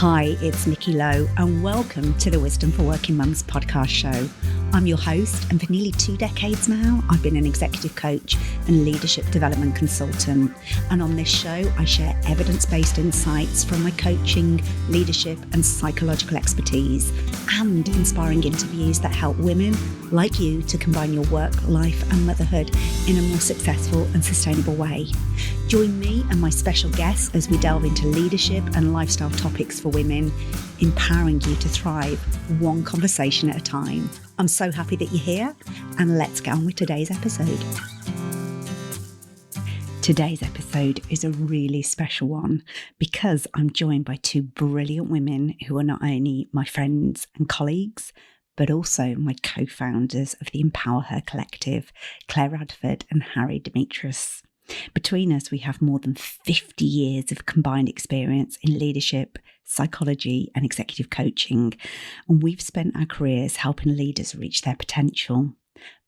Hi, it's Nikki Lowe, and welcome to the Wisdom for Working Mums podcast show. I'm your host, and for nearly 2 decades now, I've been an executive coach and leadership development consultant. And on this show, I share evidence-based insights from my coaching, leadership, and psychological expertise, and inspiring interviews that help women like you to combine your work, life, and motherhood in a more successful and sustainable way. Join me and my special guests as we delve into leadership and lifestyle topics for women, empowering you to thrive one conversation at a time. I'm so happy that you're here, and let's get on with today's episode. Today's episode is a really special one because I'm joined by 2 brilliant women who are not only my friends and colleagues, but also my co-founders of the Empow-Her collective, Claire Radford and Harry Demetrius. Between us, we have more than 50 years of combined experience in leadership, psychology, and executive coaching, and we've spent our careers helping leaders reach their potential.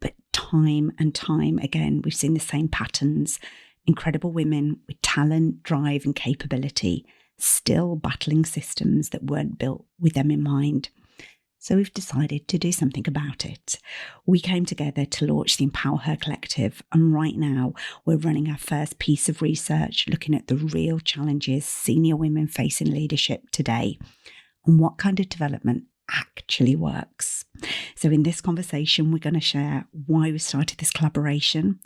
But time and time again, we've seen the same patterns. Incredible women with talent, drive, and capability, still battling systems that weren't built with them in mind. So we've decided to do something about it. We came together to launch the Empow-Her collective, and right now we're running our first piece of research looking at the real challenges senior women face in leadership today and what kind of development actually works. So in this conversation, we're going to share why we started this collaboration,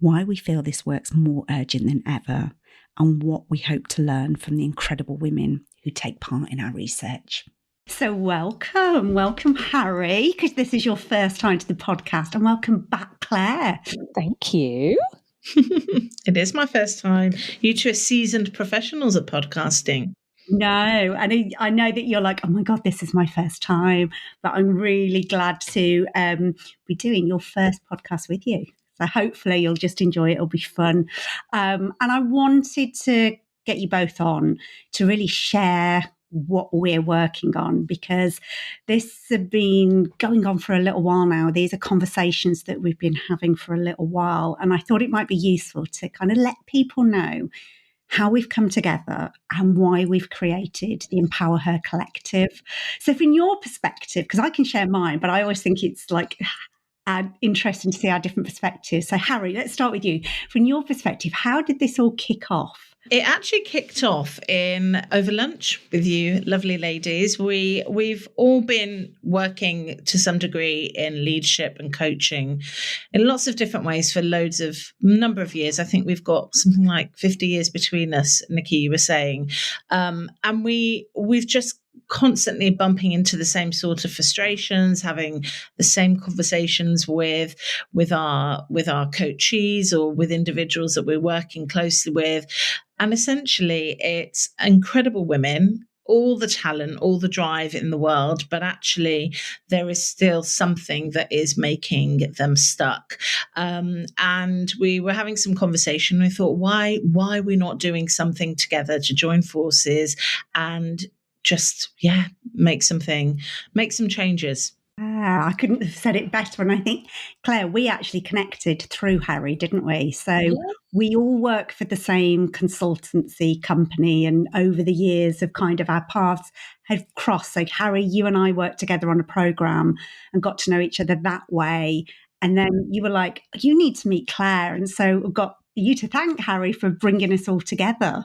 why we feel this work's more urgent than ever, and what we hope to learn from the incredible women who take part in our research. So welcome Harry, because this is your first time to the podcast, and welcome back Claire. Thank you. It is my first time. You two are seasoned professionals at podcasting. No, and I know that you're like, oh my God, this is my first time, but I'm really glad to be doing your first podcast with you. So hopefully you'll just enjoy it. It'll be fun. And I wanted to get you both on to really share what we're working on, because this has been going on for a little while now. These are conversations that we've been having for a little while, and I thought it might be useful to kind of let people know how we've come together and why we've created the Empow-Her collective. So from your perspective, because I can share mine, but I always think it's like interesting to see our different perspectives. So Harry, let's start with you. From your perspective, how did this all kick off? It actually kicked off over lunch with you lovely ladies. We've all been working to some degree in leadership and coaching in lots of different ways for number of years. I think we've got something like 50 years between us, Nikki, you were saying. And we've just constantly bumping into the same sort of frustrations, having the same conversations with our coachees or with individuals that we're working closely with. And essentially it's incredible women, all the talent, all the drive in the world, but actually there is still something that is making them stuck. And we were having some conversation. We thought, why are we not doing something together to join forces and just, make some changes. I couldn't have said it better. And I think, Claire, we actually connected through Harry, didn't we? So we all work for the same consultancy company, and over the years of kind of our paths have crossed. So Harry, you and I worked together on a program and got to know each other that way. And then you were like, you need to meet Claire. And so we've got you to thank, Harry, for bringing us all together.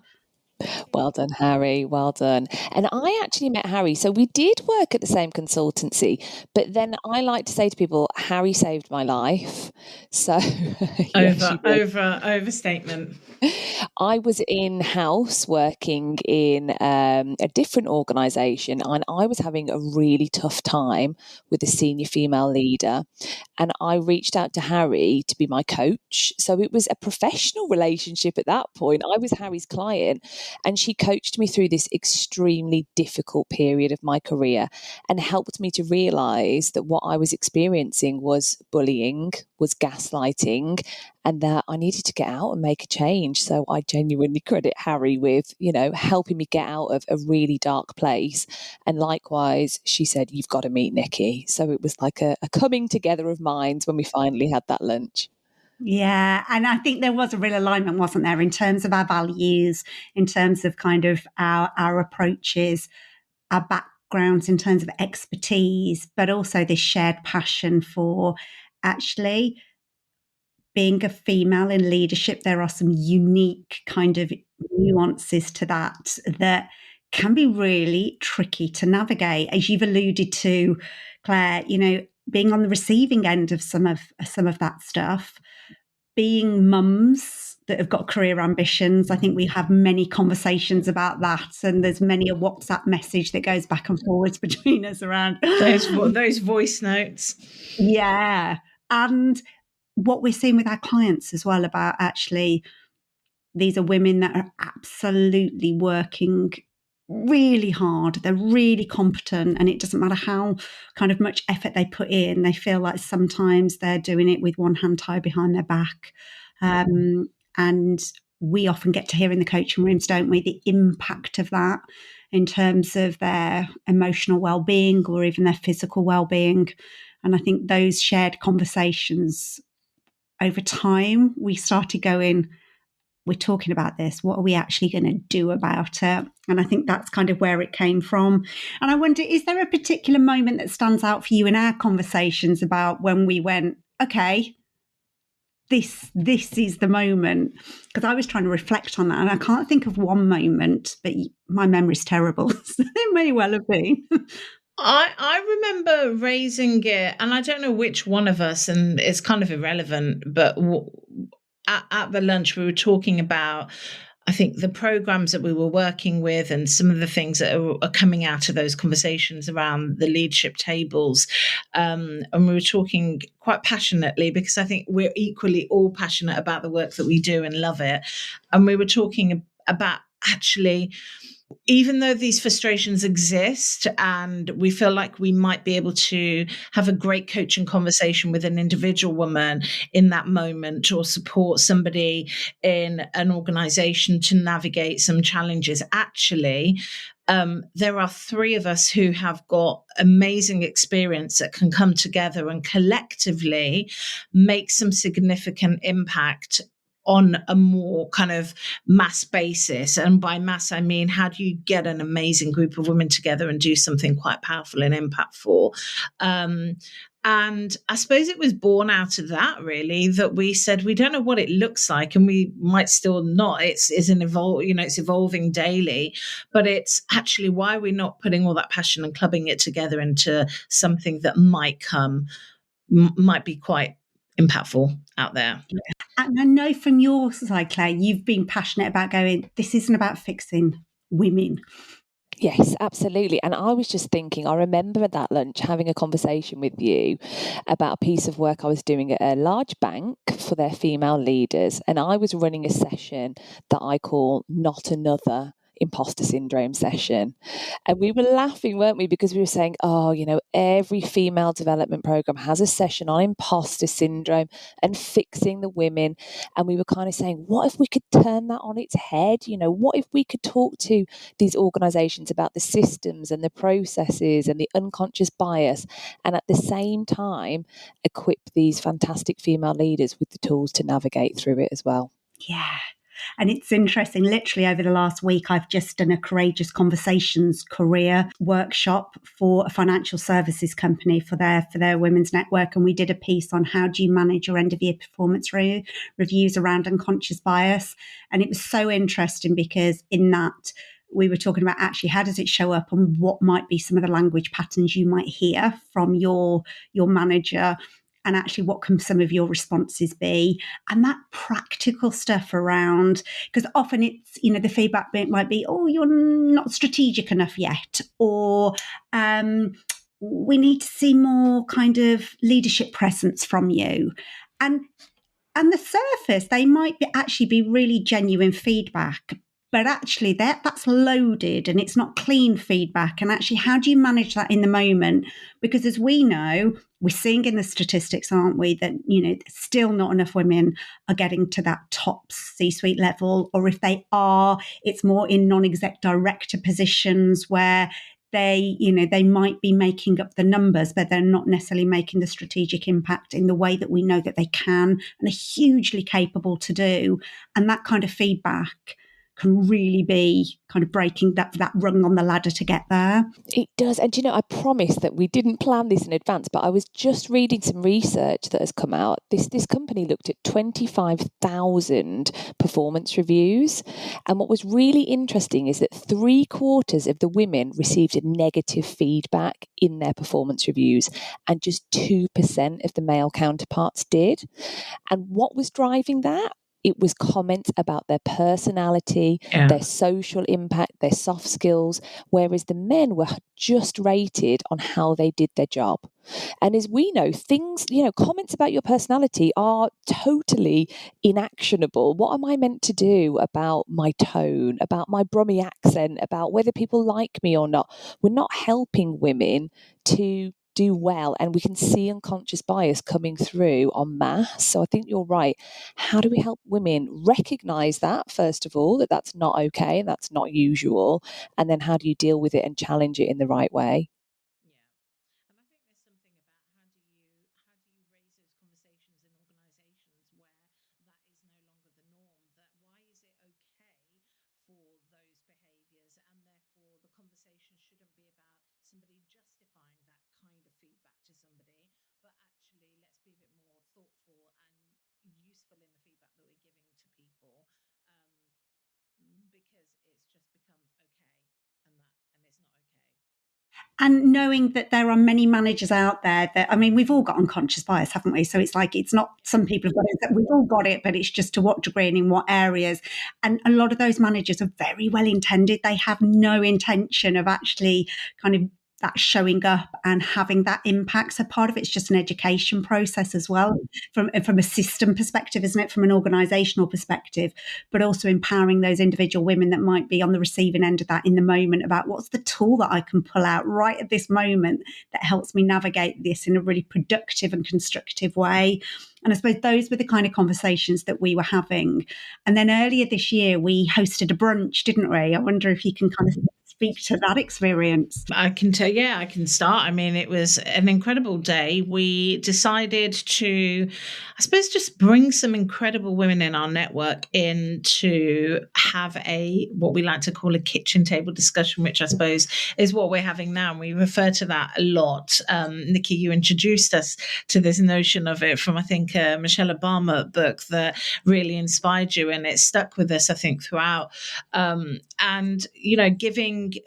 Well done, Harry. Well done. And I actually met Harry. So we did work at the same consultancy, but then I like to say to people, Harry saved my life. So overstatement. I was in-house working in a different organisation, and I was having a really tough time with a senior female leader. And I reached out to Harry to be my coach. So it was a professional relationship at that point. I was Harry's client. And she coached me through this extremely difficult period of my career and helped me to realise that what I was experiencing was bullying, was gaslighting, and that I needed to get out and make a change. So I genuinely credit Harry with, helping me get out of a really dark place. And likewise, she said, you've got to meet Nikki. So it was like a coming together of minds when we finally had that lunch. Yeah. And I think there was a real alignment, wasn't there, in terms of our values, in terms of kind of our approaches. our backgrounds in terms of expertise, but also this shared passion for actually being a female in leadership. There are some unique kind of nuances to that can be really tricky to navigate. As you've alluded to, Claire, being on the receiving end of some of that stuff, being mums that have got career ambitions. I think we have many conversations about that, and there's many a WhatsApp message that goes back and forwards between us around those voice notes. Yeah. And what we're seeing with our clients as well about actually, these are women that are absolutely working really hard. They're really competent, and it doesn't matter how kind of much effort they put in. They feel like sometimes they're doing it with one hand tied behind their back. And we often get to hear in the coaching rooms, don't we, the impact of that in terms of their emotional well-being or even their physical well-being. And I think those shared conversations over time, we started going, we're talking about this. What are we actually going to do about it? And I think that's kind of where it came from. And I wonder, is there a particular moment that stands out for you in our conversations about when we went, okay, this is the moment? Because I was trying to reflect on that, and I can't think of one moment, but my memory's terrible. So it may well have been. I remember raising it, and I don't know which one of us, and it's kind of irrelevant, but at the lunch we were talking about, I think, the programs that we were working with and some of the things that are coming out of those conversations around the leadership tables. And we were talking quite passionately, because I think we're equally all passionate about the work that we do and love it. And we were talking about actually, even though these frustrations exist and we feel like we might be able to have a great coaching conversation with an individual woman in that moment, or support somebody in an organization to navigate some challenges, actually, there are three of us who have got amazing experience that can come together and collectively make some significant impact on a more kind of mass basis. And by mass, I mean, how do you get an amazing group of women together and do something quite powerful and impactful? And I suppose it was born out of that, really, that we said, we don't know what it looks like, and we might still not. It's evolving daily, but it's actually why we're not putting all that passion and clubbing it together into something that might be quite impactful out there. Yeah. And I know from your side, Claire, you've been passionate about going, this isn't about fixing women. Yes, absolutely. And I was just thinking, I remember at that lunch having a conversation with you about a piece of work I was doing at a large bank for their female leaders. And I was running a session that I call Not Another Imposter Syndrome session. And we were laughing, weren't we? Because we were saying, every female development program has a session on imposter syndrome and fixing the women. And we were kind of saying, what if we could turn that on its head? What if we could talk to these organizations about the systems and the processes and the unconscious bias, and at the same time equip these fantastic female leaders with the tools to navigate through it as well? Yeah. And it's interesting, literally over the last week, I've just done a Courageous Conversations career workshop for a financial services company for their women's network. And we did a piece on how do you manage your end of year performance reviews around unconscious bias. And it was so interesting because in that, we were talking about actually how does it show up and what might be some of the language patterns you might hear from your manager. And actually, what can some of your responses be? And that practical stuff around, because often it's, the feedback might be, oh, you're not strategic enough yet, or we need to see more kind of leadership presence from you. And the surface, they might actually be really genuine feedback, but actually that's loaded and it's not clean feedback. And actually, how do you manage that in the moment? Because as we know, we're seeing in the statistics, aren't we, that, still not enough women are getting to that top C-suite level. Or if they are, it's more in non-exec director positions where they might be making up the numbers, but they're not necessarily making the strategic impact in the way that we know that they can and are hugely capable to do. And that kind of feedback can really be kind of breaking that rung on the ladder to get there. It does. And, I promise that we didn't plan this in advance, but I was just reading some research that has come out. This company looked at 25,000 performance reviews. And what was really interesting is that 3/4 of the women received negative feedback in their performance reviews, and just 2% of the male counterparts did. And what was driving that? It was comments about their personality, their social impact, their soft skills, whereas the men were just rated on how they did their job. And as we know, comments about your personality are totally inactionable. What am I meant to do about my tone, about my Brummy accent, about whether people like me or not? We're not helping women to do well, and we can see unconscious bias coming through en masse. So I think you're right. How do we help women recognize that, first of all, that that's not okay and that's not usual, and then how do you deal with it and challenge it in the right way? And I think there's something about how do you raise those conversations in organizations where that is no longer the norm, that why is it okay for those behaviors, and therefore the conversation shouldn't be about somebody justifying that kind of feedback to somebody, but actually let's be a bit more thoughtful and useful in the feedback that we're giving to people, because it's just become okay, and it's not okay. And knowing that there are many managers out there that, I mean, we've all got unconscious bias, haven't we? So it's like, it's not some people have got it, we've all got it, but it's just to what degree and in what areas. And a lot of those managers are very well intended. They have no intention of actually kind of that showing up and having that impact. So part of it's just an education process as well, from a system perspective, isn't it? From an organisational perspective, but also empowering those individual women that might be on the receiving end of that in the moment about what's the tool that I can pull out right at this moment that helps me navigate this in a really productive and constructive way. And I suppose those were the kind of conversations that we were having. And then earlier this year, we hosted a brunch, didn't we? I wonder if you can kind of speak to that experience. I can tell, I can start. I mean, it was an incredible day. We decided to, I suppose, just bring some incredible women in our network in to have what we like to call a kitchen table discussion, which I suppose is what we're having now. And we refer to that a lot. Nikki, you introduced us to this notion of it from, I think, Michelle Obama book that really inspired you, and it stuck with us, I think, throughout. And,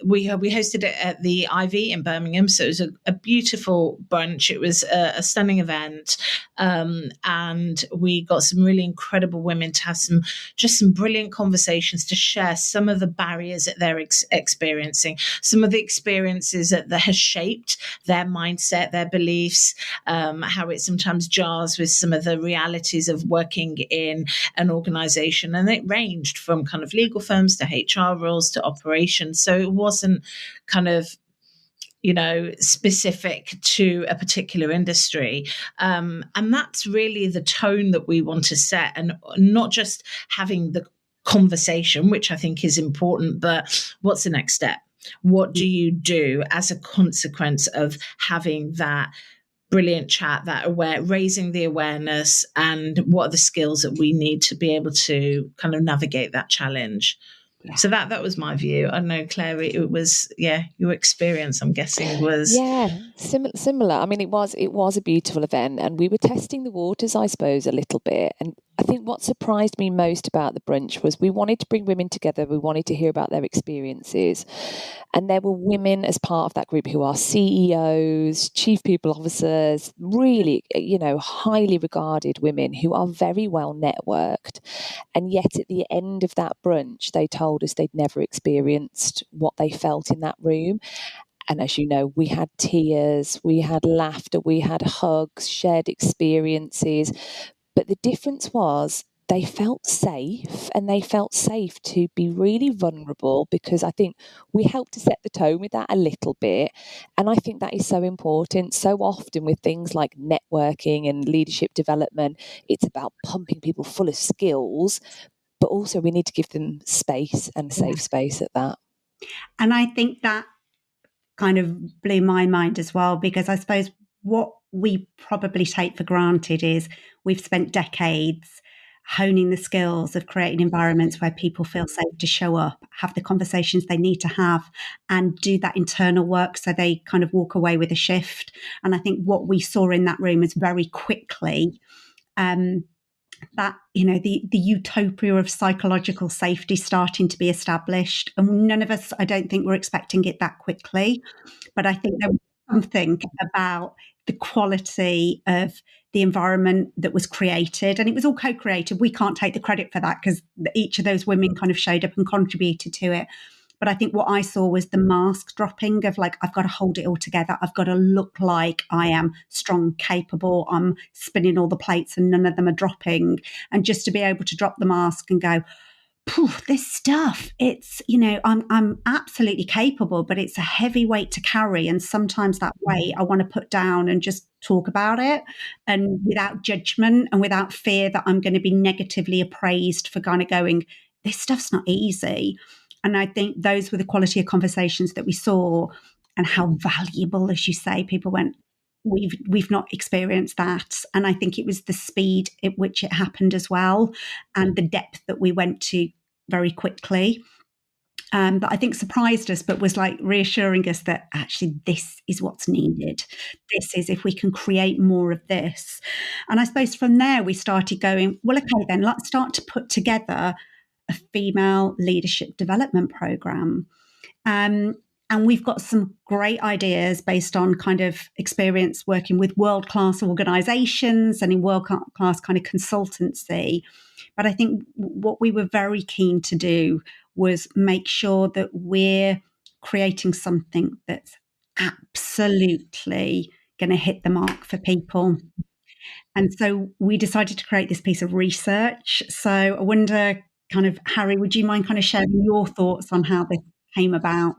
we hosted it at the Ivy in Birmingham. So it was a beautiful brunch. It was a stunning event. And we got some really incredible women to have some brilliant conversations, to share some of the barriers that they're experiencing, some of the experiences that has shaped their mindset, their beliefs, how it sometimes jars with some of the realities of working in an organization. And it ranged from kind of legal firms to HR roles to operations. So it wasn't kind of specific to a particular industry. And that's really the tone that we want to set, and not just having the conversation, which I think is important, but what's the next step? What do you do as a consequence of having that brilliant chat, raising the awareness, and what are the skills that we need to be able to kind of navigate that challenge? Yeah. So that was my view. I don't know, Claire, it was, your experience, I'm guessing, was... Similar. I mean, it was a beautiful event, and we were testing the waters, I suppose, a little bit. And I think what surprised me most about the brunch was we wanted to bring women together. We wanted to hear about their experiences. And there were women as part of that group who are CEOs, chief people officers, really, highly regarded women who are very well networked. And yet at the end of that brunch, they told us they'd never experienced what they felt in that room. And as you know, we had tears, we had laughter, we had hugs, shared experiences. But the difference was they felt safe, and they felt safe to be really vulnerable, because I think we helped to set the tone with that a little bit. And I think that is so important. So often with things like networking and leadership development, it's about pumping people full of skills, but also we need to give them space, and safe space at that. And I think that kind of blew my mind as well, because I suppose what we probably take for granted is we've spent decades honing the skills of creating environments where people feel safe to show up, have the conversations they need to have, and do that internal work so they kind of walk away with a shift. And I think what we saw in that room is very quickly that, you know, the utopia of psychological safety starting to be established. And none of us, I don't think, were expecting it that quickly. But I think there was something about the quality of the environment that was created. And it was all co-created. We can't take the credit for that because each of those women kind of showed up and contributed to it. But I think what I saw was the mask dropping of like, I've got to hold it all together. I've got to look like I am strong, capable. I'm spinning all the plates and none of them are dropping. And just to be able to drop the mask and go, this stuff, it's, you know, I'm absolutely capable, but it's a heavy weight to carry. And sometimes that weight I want to put down and just talk about it, and without judgment and without fear that I'm going to be negatively appraised for kind of going, this stuff's not easy. And I think those were the quality of conversations that we saw, and how valuable, as you say, people went, we've not experienced that. And I think it was the speed at which it happened as well, and the depth that we went to very quickly. That I think surprised us, but was like reassuring us that actually this is what's needed. This is, if we can create more of this. And I suppose from there we started going, well, okay, then let's start to put together a female leadership development program. And we've got some great ideas based on kind of experience working with world-class organizations and in world-class kind of consultancy. But I think what we were very keen to do was make sure that we're creating something that's absolutely going to hit the mark for people. And so we decided to create this piece of research. So I wonder, kind of, Harry, would you mind kind of sharing your thoughts on how this came about?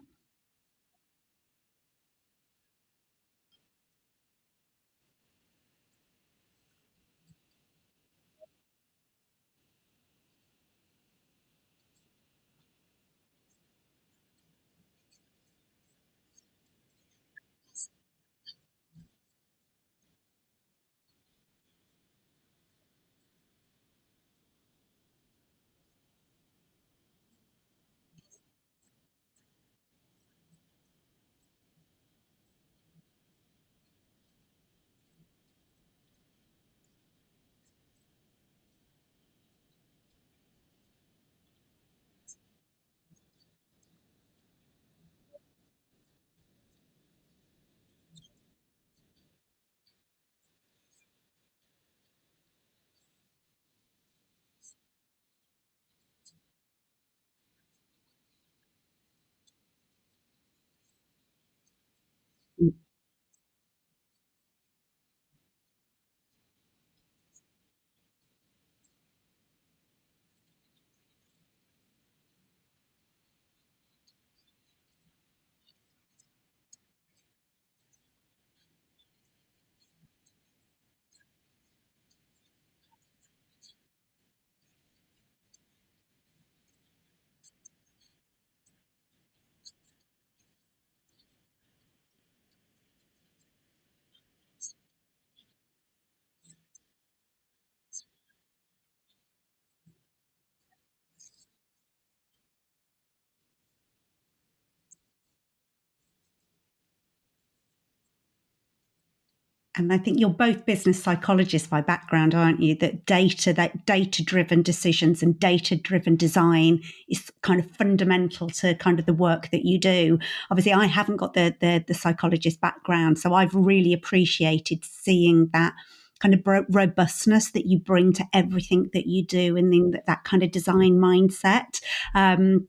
And I think you're both business psychologists by background, aren't you? That data-driven decisions and data-driven design is kind of fundamental to kind of the work that you do. Obviously, I haven't got the psychologist background, so I've really appreciated seeing that kind of robustness that you bring to everything that you do, and then that kind of design mindset. And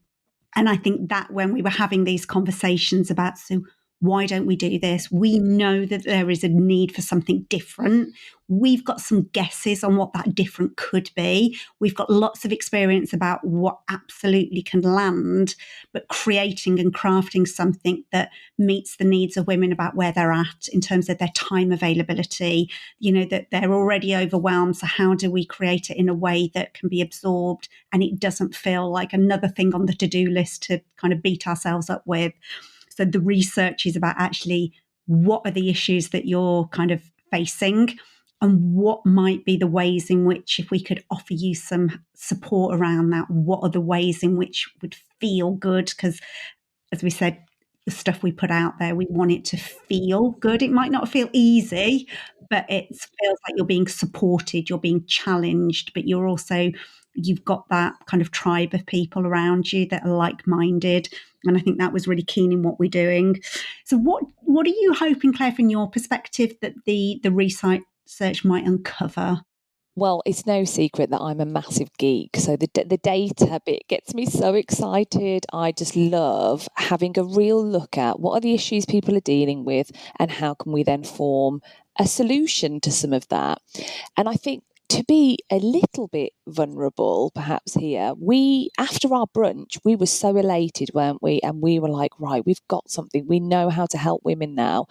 I think that when we were having these conversations about, so why don't we do this? We know that there is a need for something different. We've got some guesses on what that different could be. We've got lots of experience about what absolutely can land, but creating and crafting something that meets the needs of women about where they're at in terms of their time availability, you know, that they're already overwhelmed. So how do we create it in a way that can be absorbed and it doesn't feel like another thing on the to-do list to kind of beat ourselves up with? So the research is about actually what are the issues that you're kind of facing? and what might be the ways in which, if we could offer you some support around that, what are the ways in which would feel good? Because as we said, the stuff we put out there, we want it to feel good. It might not feel easy, but it feels like you're being supported, you're being challenged, but you've got that kind of tribe of people around you that are like-minded. And I think that was really keen in what we're doing. So what are you hoping, Claire, from your perspective, that the research might uncover? Well, it's no secret that I'm a massive geek. So the data bit gets me so excited. I just love having a real look at what are the issues people are dealing with and how can we then form a solution to some of that. And I think, to be a little bit vulnerable, perhaps here, after our brunch, we were so elated, weren't we? And we were like, right, we've got something. We know how to help women now.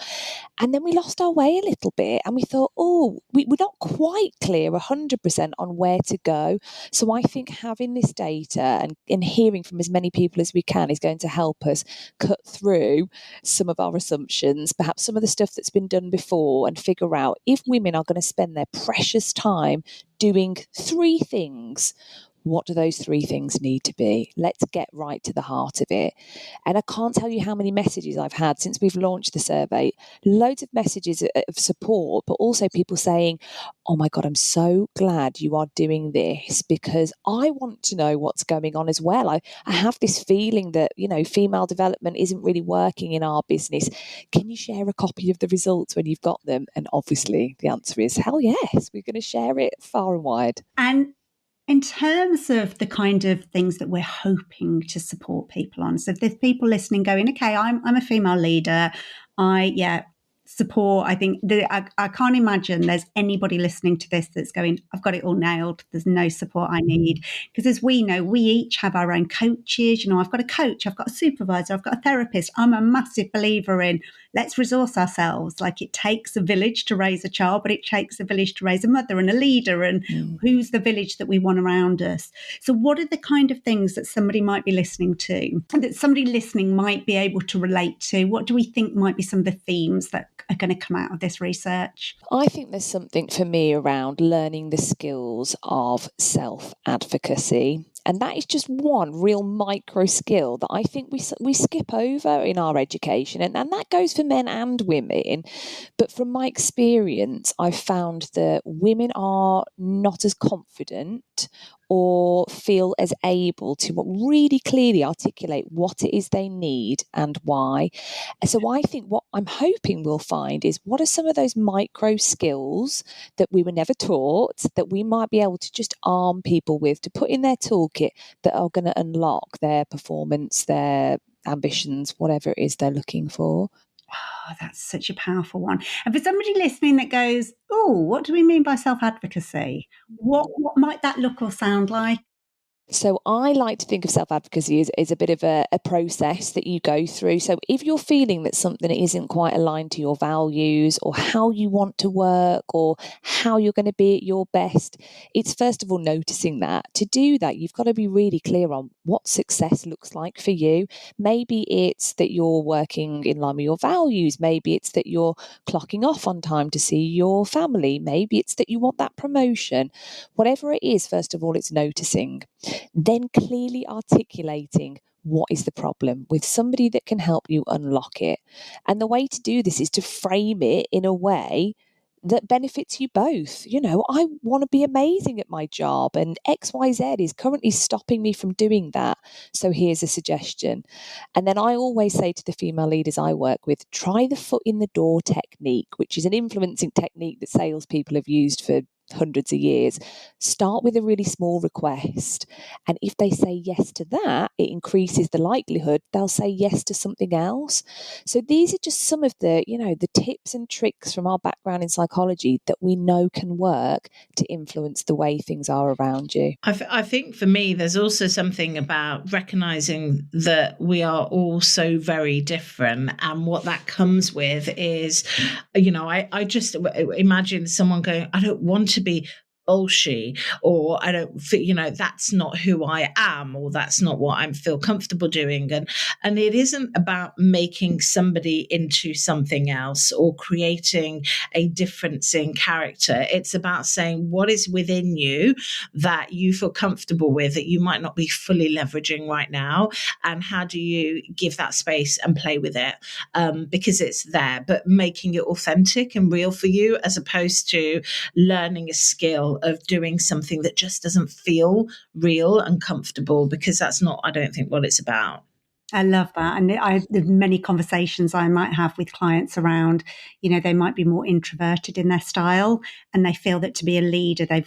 And then we lost our way a little bit and we thought, we're not quite clear 100% on where to go. So I think having this data and hearing from as many people as we can is going to help us cut through some of our assumptions, perhaps some of the stuff that's been done before, and figure out if women are going to spend their precious time doing 3 things, what do those 3 things need to be? Let's get right to the heart of it. And I can't tell you how many messages I've had since we've launched the survey. Loads of messages of support, but also people saying, oh my God, I'm so glad you are doing this because I want to know what's going on as well. I have this feeling that, female development isn't really working in our business. Can you share a copy of the results when you've got them? And obviously the answer is hell yes, we're going to share it far and wide. And in terms of the kind of things that we're hoping to support people on, so if there's people listening going, okay, I'm a female leader, support. I think I can't imagine there's anybody listening to this that's going, I've got it all nailed. There's no support I need. Because as we know, we each have our own coaches. I've got a coach, I've got a supervisor, I've got a therapist. I'm a massive believer in let's resource ourselves. Like it takes a village to raise a child, but it takes a village to raise a mother and a leader. And who's the village that we want around us? So what are the kind of things that somebody might be listening to, that somebody listening might be able to relate to? What do we think might be some of the themes that are going to come out of this research? I think there's something for me around learning the skills of self-advocacy. And that is just one real micro skill that I think we skip over in our education. And that goes for men and women. But from my experience, I've found that women are not as confident or feel as able to really clearly articulate what it is they need and why. So I think what I'm hoping we'll find is what are some of those micro skills that we were never taught that we might be able to just arm people with to put in their toolkit that are going to unlock their performance, their ambitions, whatever it is they're looking for. Oh, that's such a powerful one. And for somebody listening that goes, oh, what do we mean by self-advocacy? What might that look or sound like? So I like to think of self-advocacy as a bit of a process that you go through. So if you're feeling that something isn't quite aligned to your values or how you want to work or how you're going to be at your best, it's first of all noticing that. To do that, you've got to be really clear on what success looks like for you. Maybe it's that you're working in line with your values. Maybe it's that you're clocking off on time to see your family. Maybe it's that you want that promotion. Whatever it is, first of all, it's noticing. Then clearly articulating what is the problem with somebody that can help you unlock it. And the way to do this is to frame it in a way that benefits you both. I want to be amazing at my job and XYZ is currently stopping me from doing that. So here's a suggestion. And then I always say to the female leaders I work with, try the foot in the door technique, which is an influencing technique that salespeople have used for hundreds of years. Start with a really small request. And if they say yes to that, it increases the likelihood they'll say yes to something else. So these are just some of the, the tips and tricks from our background in psychology that we know can work to influence the way things are around you. I think for me, there's also something about recognizing that we are all so very different. And what that comes with is, I just imagine someone going, I don't want to be bullshit, or I don't feel, that's not who I am, or that's not what I feel comfortable doing. And it isn't about making somebody into something else or creating a difference in character. It's about saying what is within you that you feel comfortable with, that you might not be fully leveraging right now, and how do you give that space and play with it, because it's there, but making it authentic and real for you, as opposed to learning a skill of doing something that just doesn't feel real and comfortable, because that's not, I don't think, what it's about. I love that. And there's many conversations I might have with clients around, they might be more introverted in their style, and they feel that to be a leader, I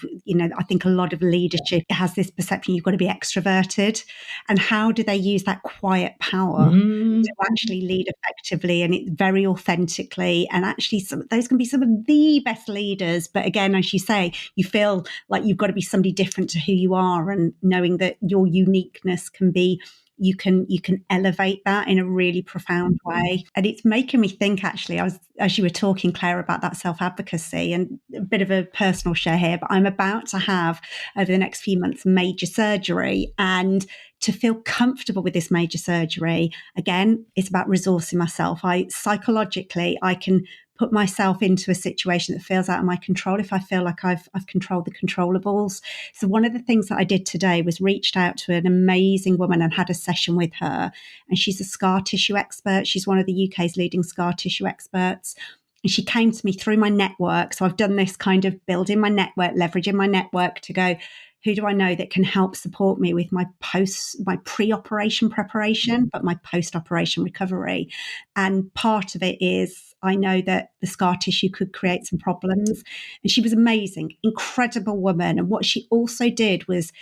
think a lot of leadership has this perception you've got to be extroverted. And how do they use that quiet power to actually lead effectively and it very authentically? And actually, those can be some of the best leaders. But again, as you say, you feel like you've got to be somebody different to who you are, and knowing that your uniqueness can be, you can elevate that in a really profound way. And it's making me think, actually, as you were talking, Claire, about that self-advocacy, and a bit of a personal share here, but I'm about to have, over the next few months, major surgery. And to feel comfortable with this major surgery, again, it's about resourcing myself. Psychologically, I can put myself into a situation that feels out of my control if I feel like I've controlled the controllables. So one of the things that I did today was reached out to an amazing woman and had a session with her. And she's a scar tissue expert. She's one of the UK's leading scar tissue experts. And she came to me through my network. So I've done this kind of building my network, leveraging my network to go, who do I know that can help support me with my pre-operation preparation, but my post-operation recovery? And part of it is, I know that the scar tissue could create some problems. And she was amazing, incredible woman. And what she also did was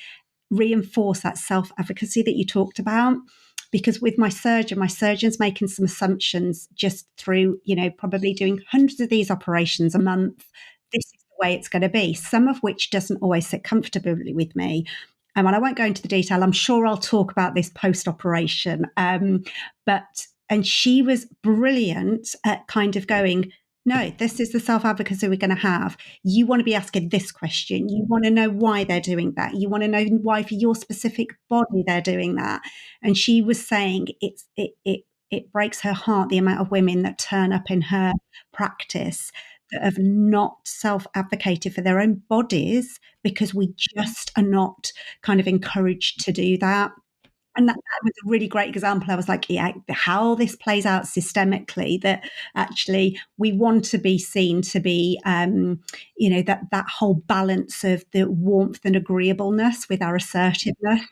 reinforce that self-advocacy that you talked about. Because with my surgeon's making some assumptions just through, probably doing hundreds of these operations a month. This is the way it's going to be, some of which doesn't always sit comfortably with me. And I won't go into the detail. I'm sure I'll talk about this post-operation. And she was brilliant at kind of going, no, this is the self-advocacy we're going to have. You want to be asking this question. You want to know why they're doing that. You want to know why for your specific body they're doing that. And she was saying it breaks her heart, the amount of women that turn up in her practice that have not self-advocated for their own bodies because we just are not kind of encouraged to do that. And that was a really great example. I was like, yeah, how this plays out systemically, that actually we want to be seen to be, that whole balance of the warmth and agreeableness with our assertiveness,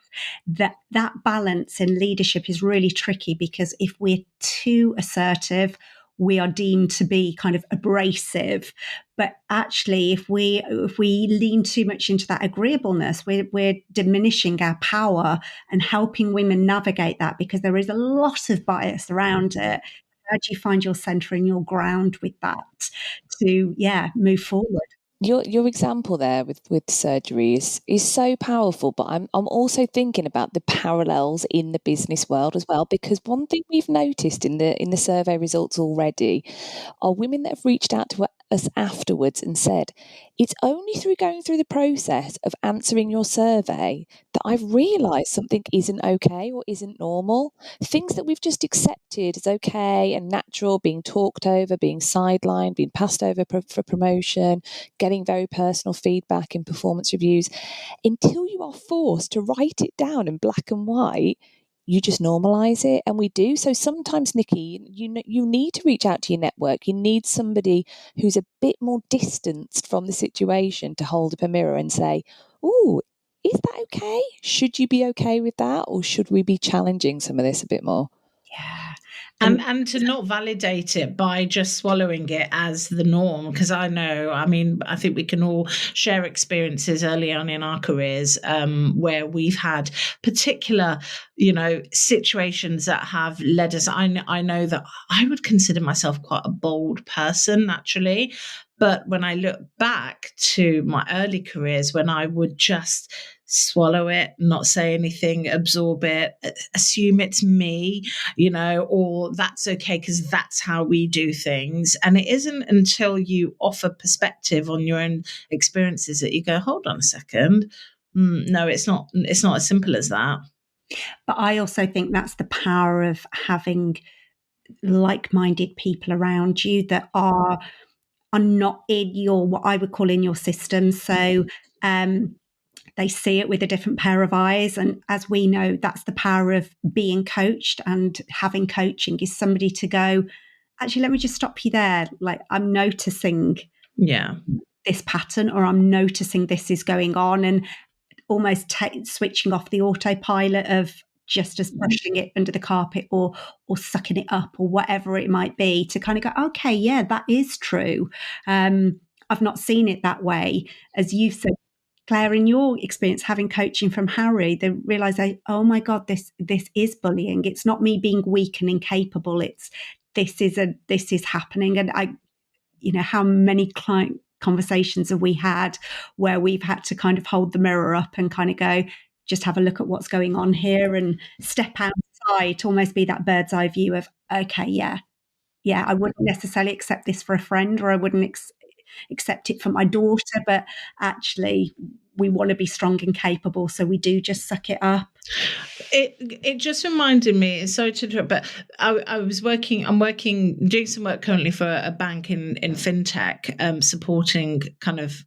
that balance in leadership is really tricky, because if we're too assertive, we are deemed to be kind of abrasive. But actually, if we lean too much into that agreeableness, we're diminishing our power and helping women navigate that, because there is a lot of bias around it. How do you find your center and your ground with that to, move forward? Your example there with surgery is so powerful, but I'm also thinking about the parallels in the business world as well, because one thing we've noticed in the survey results already are women that have reached out to us afterwards and said, it's only through going through the process of answering your survey that I've realised something isn't okay or isn't normal. Things that we've just accepted as okay and natural, being talked over, being sidelined, being passed over for promotion, getting very personal feedback in performance reviews, until you are forced to write it down in black and white, you just normalise it. And we do. So sometimes, Nikki, you need to reach out to your network. You need somebody who's a bit more distanced from the situation to hold up a mirror and say, oh, is that okay? Should you be okay with that? Or should we be challenging some of this a bit more? Yeah. And to not validate it by just swallowing it as the norm, because I think we can all share experiences early on in our careers where we've had particular, situations that have led us. I know that I would consider myself quite a bold person, naturally. But when I look back to my early careers, when I would just swallow it, not say anything, absorb it, assume it's me, or that's okay because that's how we do things. And it isn't until you offer perspective on your own experiences that you go, hold on a second. No, it's not as simple as that. But I also think that's the power of having like-minded people around you that are not in your, what I would call in your system. So they see it with a different pair of eyes. And as we know, that's the power of being coached, and having coaching is somebody to go, actually, let me just stop you there. Like, I'm noticing this pattern, or I'm noticing this is going on, and almost switching off the autopilot of just as brushing it under the carpet or sucking it up or whatever it might be, to kind of go, okay, yeah, that is true. I've not seen it that way. As you've said, Claire, in your experience having coaching from Harry, the realization, oh my God, this is bullying. It's not me being weak and incapable. It's this is happening. And how many client conversations have we had where we've had to kind of hold the mirror up and kind of go, just have a look at what's going on here and step outside to almost be that bird's eye view of, okay, yeah, I wouldn't necessarily accept this for a friend, or I wouldn't accept it for my daughter, but actually we want to be strong and capable, so we do just suck it up. It just reminded me, sorry to interrupt, but I'm working, doing some work currently for a bank in fintech, supporting kind of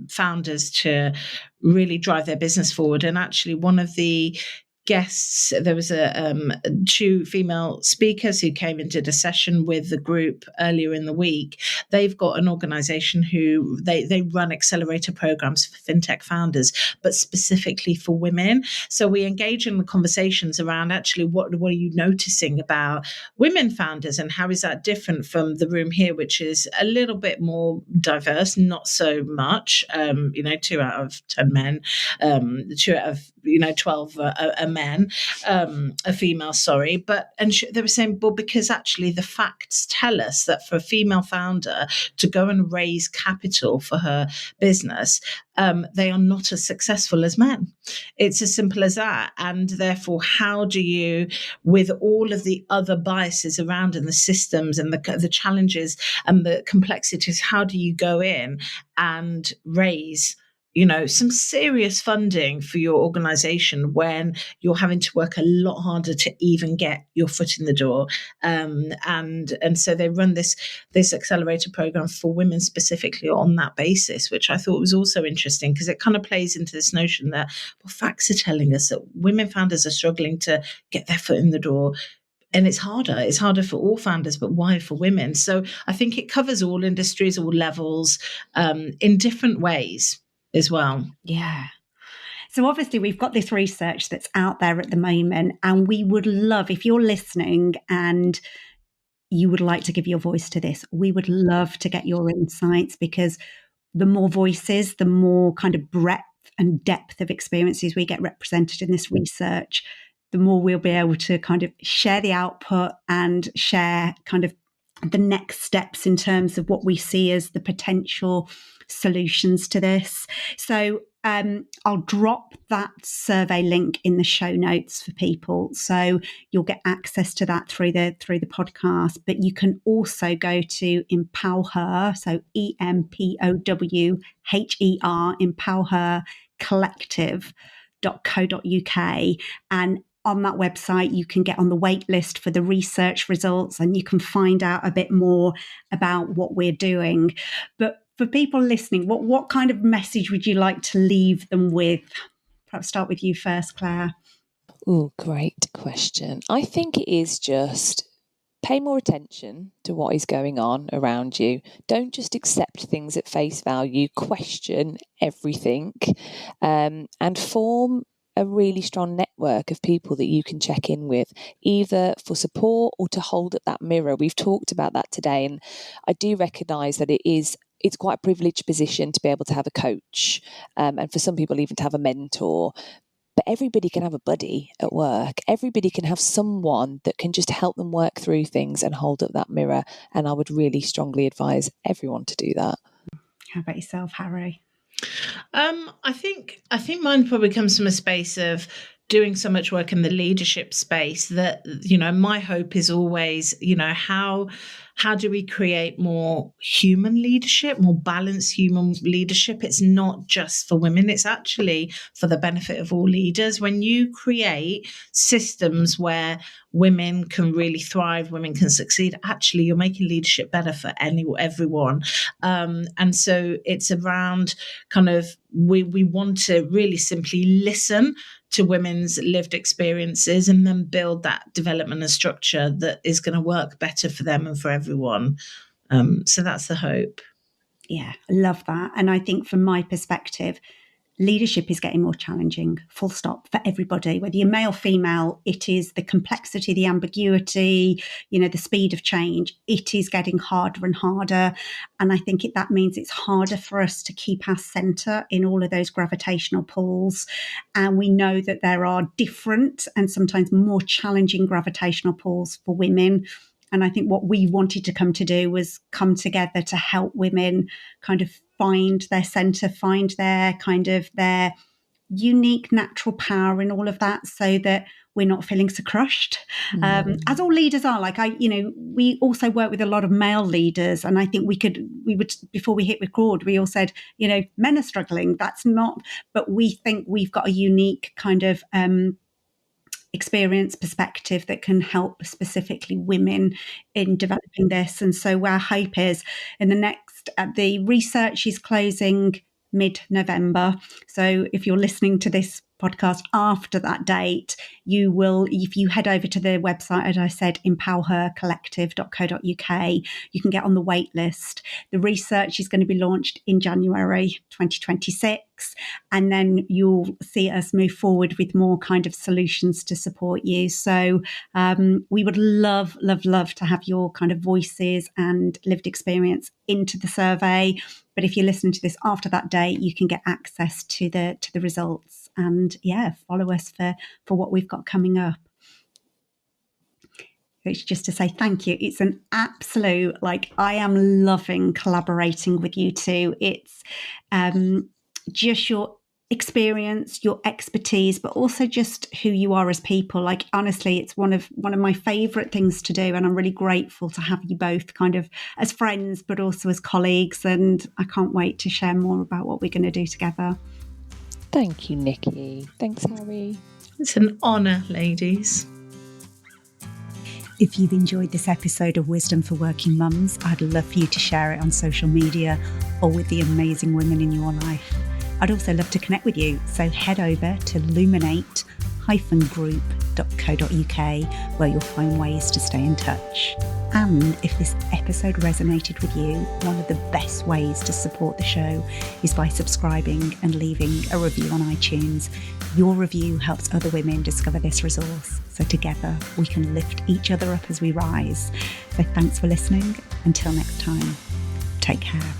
founders to really drive their business forward. And actually one of the guests, there was two female speakers who came and did a session with the group earlier in the week. They've got an organization who they run accelerator programs for fintech founders, but specifically for women. So we engage in the conversations around actually what are you noticing about women founders, and how is that different from the room here, which is a little bit more diverse, not so much, 2 out of 10 men, 2 out of 12 men, a female, sorry. But they were saying, well, because actually the facts tell us that for a female founder to go and raise capital for her business, they are not as successful as men. It's as simple as that. And therefore, how do you, with all of the other biases around in the systems and the challenges and the complexities, how do you go in and raise some serious funding for your organization when you're having to work a lot harder to even get your foot in the door? And so they run this accelerator program for women specifically on that basis, which I thought was also interesting, because it kind of plays into this notion that, well, facts are telling us that women founders are struggling to get their foot in the door. And it's harder for all founders, but why for women? So I think it covers all industries, all levels, in different ways as well. Yeah. So obviously we've got this research that's out there at the moment, and we would love, if you're listening and you would like to give your voice to this, we would love to get your insights, because the more voices, the more kind of breadth and depth of experiences we get represented in this research, the more we'll be able to kind of share the output and share kind of the next steps in terms of what we see as the potential solutions to this. So I'll drop that survey link in the show notes for people, so you'll get access to that through the podcast. But you can also go to Empow-Her, so EMPOWHER, Empow-Her collective.co.uk, and on that website, you can get on the wait list for the research results, and you can find out a bit more about what we're doing. But for people listening, what kind of message would you like to leave them with? Perhaps start with you first, Claire. Oh, great question. I think it is just pay more attention to what is going on around you. Don't just accept things at face value. Question everything, and form a really strong network of people that you can check in with, either for support or to hold up that mirror. We've talked about that today, and I do recognise that it's quite a privileged position to be able to have a coach, and for some people even to have a mentor. But everybody can have a buddy at work. Everybody can have someone that can just help them work through things and hold up that mirror. And I would really strongly advise everyone to do that. How about yourself, Harry? I think mine probably comes from a space of doing so much work in the leadership space that, my hope is always, how do we create more human leadership, more balanced human leadership? It's not just for women, it's actually for the benefit of all leaders. When you create systems where women can really thrive, women can succeed, actually you're making leadership better for everyone. And so it's around kind of, we want to really simply listen to women's lived experiences and then build that development and structure that is going to work better for them and for everyone. So that's the hope. Yeah, I love that. And I think from my perspective, leadership is getting more challenging, full stop, for everybody, whether you're male, female. It is the complexity, the ambiguity, the speed of change. It is getting harder and harder. And I think that means it's harder for us to keep our centre in all of those gravitational pulls. And we know that there are different and sometimes more challenging gravitational pulls for women. And I think what we wanted to come together to help women kind of find their centre, find their kind of their unique natural power in all of that, so that we're not feeling so crushed. As all leaders are. Like we also work with a lot of male leaders, and I think we would before we hit record, we all said, men are struggling. That's not, but we think we've got a unique kind of experience, perspective that can help specifically women in developing this. And so our hope is the research is closing mid-November. So if you're listening to this podcast after that date, you will, if you head over to the website, as I said, empowerhercollective.co.uk, you can get on the wait list. The research is going to be launched in January 2026, and then you'll see us move forward with more kind of solutions to support you. So we would love to have your kind of voices and lived experience into the survey. But if you listen to this after that date, you can get access to the results, and follow us for what we've got coming up. It's just to say thank you. It's an absolute, I am loving collaborating with you two. It's just your experience, your expertise, but also just who you are as people. Honestly, it's one of my favorite things to do, and I'm really grateful to have you both kind of as friends but also as colleagues, and I can't wait to share more about what we're going to do together. Thank you, Nikki. Thanks, Harry. It's an honour, ladies. If you've enjoyed this episode of Wisdom for Working Mums, I'd love for you to share it on social media or with the amazing women in your life. I'd also love to connect with you, so head over to luminate-group.co.uk where you'll find ways to stay in touch. And if this episode resonated with you, one of the best ways to support the show is by subscribing and leaving a review on iTunes. Your review helps other women discover this resource, so together we can lift each other up as we rise. So thanks for listening. Until next time, take care.